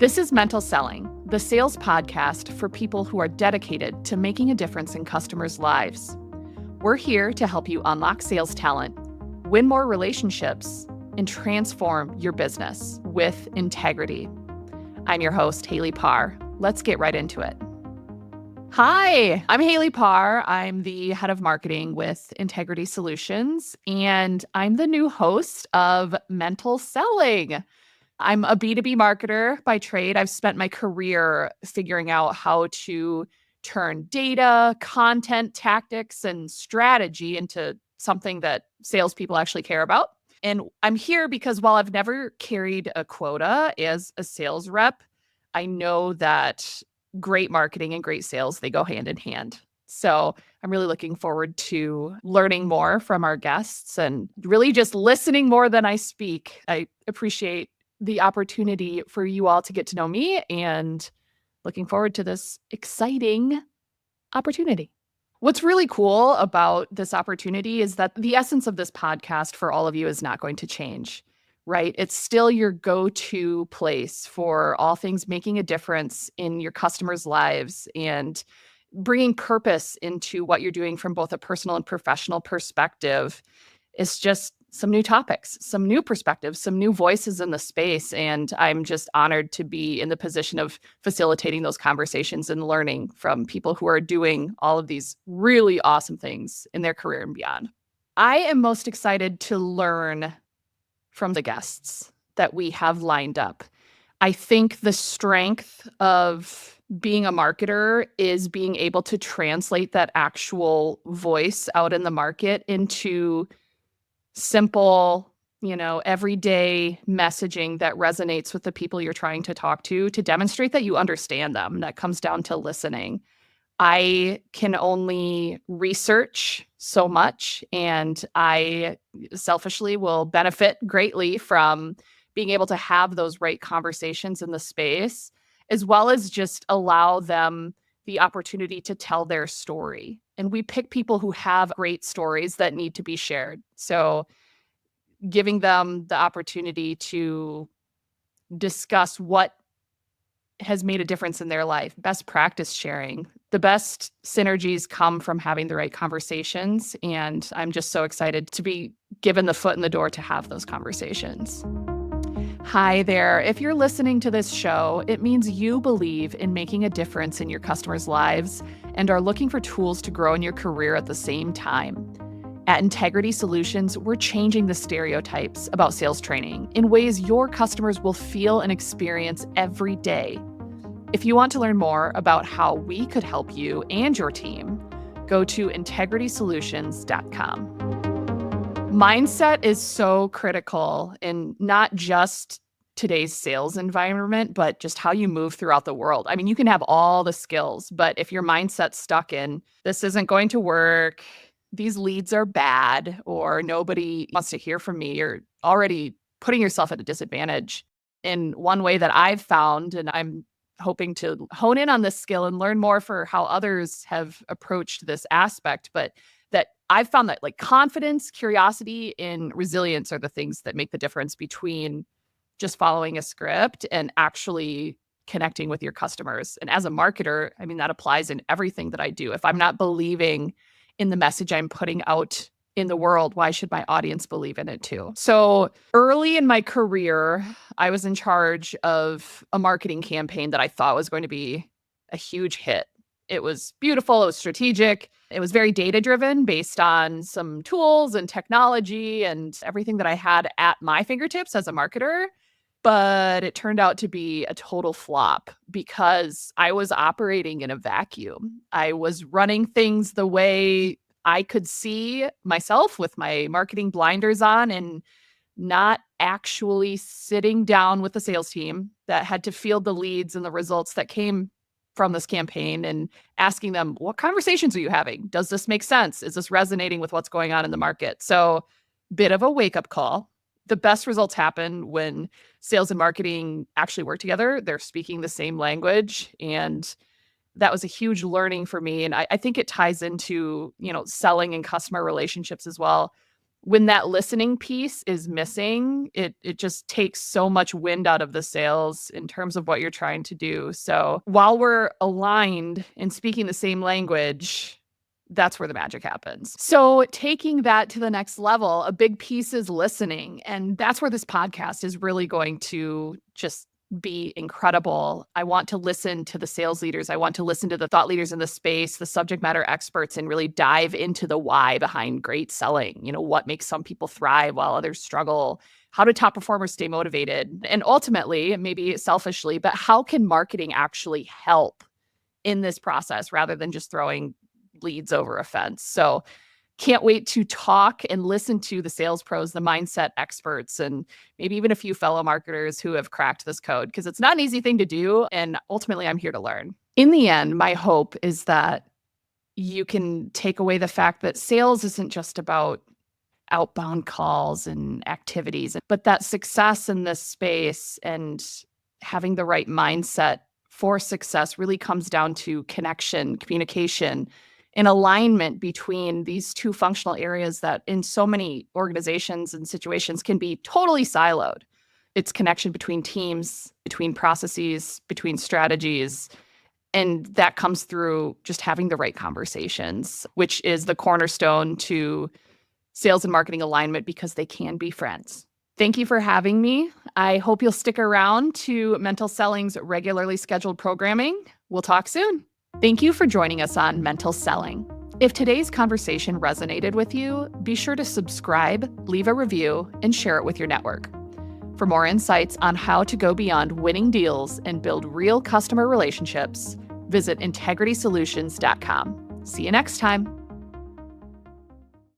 This is Mental Selling, the sales podcast for people who are dedicated to making a difference in customers' lives. We're here to help you unlock sales talent, win more relationships, and transform your business with integrity. I'm your host, Hayley Parr. Let's get right into it. Hi, I'm Hayley Parr. I'm the head of marketing with Integrity Solutions, and I'm the new host of Mental Selling. I'm a B2B marketer by trade. I've spent my career figuring out how to turn data, content, tactics, and strategy into something that salespeople actually care about. And I'm here because while I've never carried a quota as a sales rep, I know that great marketing and great sales, they go hand in hand. So I'm really looking forward to learning more from our guests and really just listening more than I speak. I appreciate the opportunity for you all to get to know me and looking forward to this exciting opportunity. What's really cool about this opportunity is that the essence of this podcast for all of you is not going to change, right? It's still your go-to place for all things making a difference in your customers' lives and bringing purpose into what you're doing from both a personal and professional perspective. It's just some new topics, some new perspectives, some new voices in the space. And I'm just honored to be in the position of facilitating those conversations and learning from people who are doing all of these really awesome things in their career and beyond. I am most excited to learn from the guests that we have lined up. I think the strength of being a marketer is being able to translate that actual voice out in the market into simple, everyday messaging that resonates with the people you're trying to talk to demonstrate that you understand them. That comes down to listening. I can only research so much, and I selfishly will benefit greatly from being able to have those right conversations in the space, as well as just allow them the opportunity to tell their story. And we pick people who have great stories that need to be shared. So giving them the opportunity to discuss what has made a difference in their life, best practice sharing. The best synergies come from having the right conversations. And I'm just so excited to be given the foot in the door to have those conversations. Hi there. If you're listening to this show, it means you believe in making a difference in your customers' lives and are looking for tools to grow in your career at the same time. At Integrity Solutions, we're changing the stereotypes about sales training in ways your customers will feel and experience every day. If you want to learn more about how we could help you and your team, go to integritysolutions.com. Mindset is so critical in not just today's sales environment, but just how you move throughout the world. I mean, you can have all the skills, but if your mindset's stuck in, this isn't going to work, these leads are bad, or nobody wants to hear from me, you're already putting yourself at a disadvantage. In one way that I've found, and I'm hoping to hone in on this skill and learn more for how others have approached this aspect, but that I've found that like confidence, curiosity, and resilience are the things that make the difference between just following a script and actually connecting with your customers. And as a marketer, I mean, that applies in everything that I do. If I'm not believing in the message I'm putting out in the world, why should my audience believe in it too? So early in my career, I was in charge of a marketing campaign that I thought was going to be a huge hit. It was beautiful. It was strategic. It was very data-driven based on some tools and technology and everything that I had at my fingertips as a marketer. But it turned out to be a total flop because I was operating in a vacuum. I was running things the way I could see myself with my marketing blinders on and not actually sitting down with the sales team that had to field the leads and the results that came from this campaign and asking them, what conversations are you having? Does this make sense? Is this resonating with what's going on in the market? So bit of a wake-up call. The best results happen when sales and marketing actually work together. They're speaking the same language. And that was a huge learning for me. And I think it ties into, selling and customer relationships as well. When that listening piece is missing, it just takes so much wind out of the sails in terms of what you're trying to do. So while we're aligned and speaking the same language, that's where the magic happens. So taking that to the next level, a big piece is listening. And that's where this podcast is really going to just be incredible. I want to listen to the sales leaders. I want to listen to the thought leaders in the space, the subject matter experts, and really dive into the why behind great selling. What makes some people thrive while others struggle? How do top performers stay motivated? And ultimately, maybe selfishly, but how can marketing actually help in this process rather than just throwing leads over a fence? So can't wait to talk and listen to the sales pros, the mindset experts, and maybe even a few fellow marketers who have cracked this code, because it's not an easy thing to do. And ultimately, I'm here to learn. In the end, my hope is that you can take away the fact that sales isn't just about outbound calls and activities, but that success in this space and having the right mindset for success really comes down to connection, communication, and alignment between these two functional areas that in so many organizations and situations can be totally siloed. It's connection between teams, between processes, between strategies. And that comes through just having the right conversations, which is the cornerstone to sales and marketing alignment, because they can be friends. Thank you for having me. I hope you'll stick around to Mental Selling's regularly scheduled programming. We'll talk soon. Thank you for joining us on Mental Selling. If today's conversation resonated with you, be sure to subscribe, leave a review, and share it with your network. For more insights on how to go beyond winning deals and build real customer relationships, visit integritysolutions.com. See you next time.